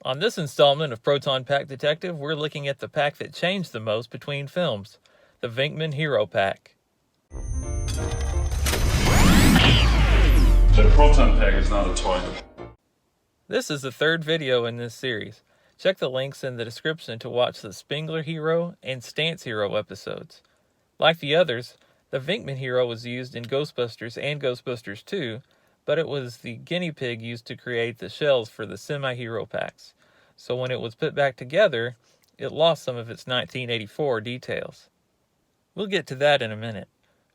On this installment of Proton Pack Detective, we're looking at the pack that changed the most between films, the Venkman Hero Pack. The Proton Pack is not a toy. This is the third video in this series. Check the links in the description to watch the Spengler Hero and Stantz Hero episodes. Like the others, the Venkman Hero was used in Ghostbusters and Ghostbusters 2, but it was the guinea pig used to create the shells for the semi-hero packs. So when it was put back together, it lost some of its 1984 details. We'll get to that in a minute.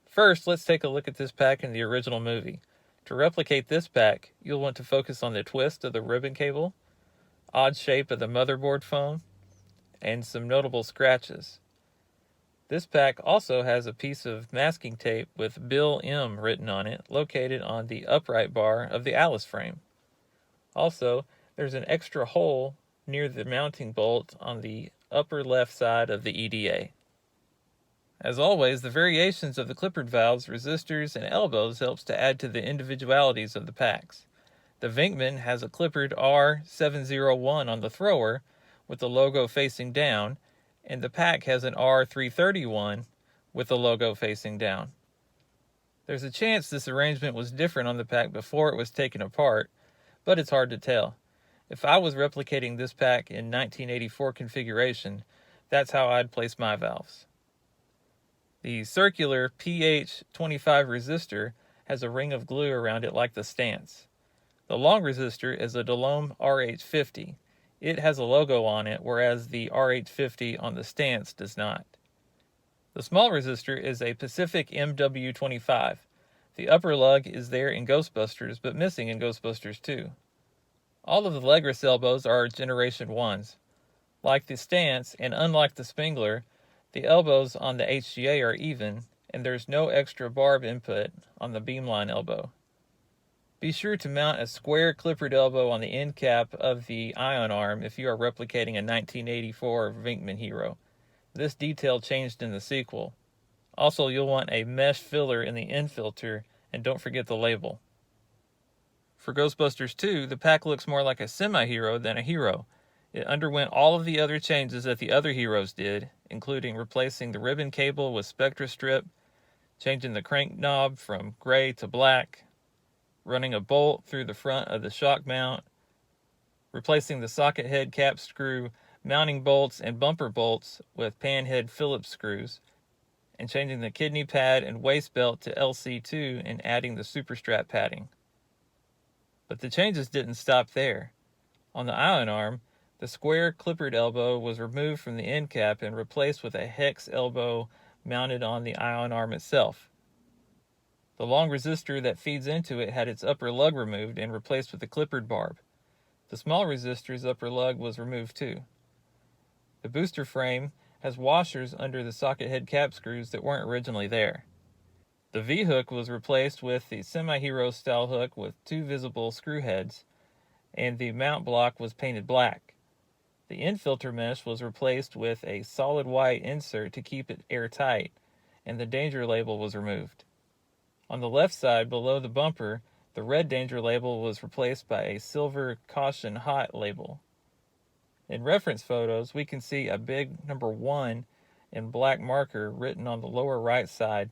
First, let's take a look at this pack in the original movie. To replicate this pack, you'll want to focus on the twist of the ribbon cable, odd shape of the motherboard foam, and some notable scratches. This pack also has a piece of masking tape with Bill M written on it, located on the upright bar of the Alice frame. Also, there's an extra hole near the mounting bolt on the upper left side of the EDA. As always, the variations of the clippered valves, resistors, and elbows helps to add to the individualities of the packs. The Venkman has a clippered R701 on the thrower with the logo facing down, and the pack has an R331 with the logo facing down. There's a chance this arrangement was different on the pack before it was taken apart, but it's hard to tell. If I was replicating this pack in 1984 configuration, that's how I'd place my valves. The circular PH25 resistor has a ring of glue around it like the Stantz. The long resistor is a Delhomme RH50. It has a logo on it, whereas the RH50 on the Stantz does not. The small resistor is a Pacific MW25. The upper lug is there in Ghostbusters, but missing in Ghostbusters 2. All of the legress elbows are Generation 1s. Like the Stantz, and unlike the Spengler, the elbows on the HGA are even, and there's no extra barb input on the beamline elbow. Be sure to mount a square clippered elbow on the end cap of the ion arm if you are replicating a 1984 Venkman Hero. This detail changed in the sequel. Also, you'll want a mesh filler in the end filter, and don't forget the label. For Ghostbusters 2, the pack looks more like a semi-hero than a hero. It underwent all of the other changes that the other heroes did, including replacing the ribbon cable with Spectra strip, changing the crank knob from gray to black, running a bolt through the front of the shock mount, replacing the socket head cap screw, mounting bolts and bumper bolts with pan head Phillips screws, and changing the kidney pad and waist belt to LC2 and adding the super strap padding. But the changes didn't stop there. On the ion arm, the square clippered elbow was removed from the end cap and replaced with a hex elbow mounted on the ion arm itself. The long resistor that feeds into it had its upper lug removed and replaced with a clippered barb. The small resistor's upper lug was removed too. The booster frame has washers under the socket head cap screws that weren't originally there. The V-hook was replaced with the semi-hero style hook with two visible screw heads, and the mount block was painted black. The end filter mesh was replaced with a solid white insert to keep it airtight, and the danger label was removed. On the left side, below the bumper, the red danger label was replaced by a silver caution hot label. In reference photos, we can see a big number 1 in black marker written on the lower right side,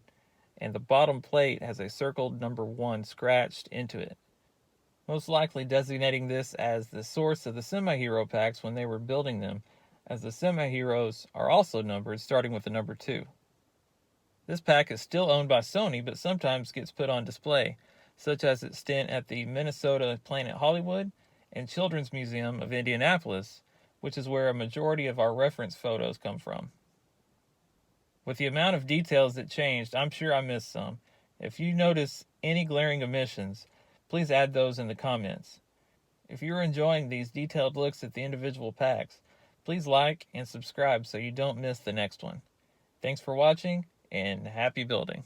and the bottom plate has a circled number 1 scratched into it, most likely designating this as the source of the semi-hero packs when they were building them, as the semi-heroes are also numbered starting with the number 2. This pack is still owned by Sony, but sometimes gets put on display, such as its stint at the Minnesota Planet Hollywood and Children's Museum of Indianapolis, which is where a majority of our reference photos come from. With the amount of details that changed, I'm sure I missed some. If you notice any glaring omissions, please add those in the comments. If you're enjoying these detailed looks at the individual packs, please like and subscribe so you don't miss the next one. Thanks for watching, and happy building.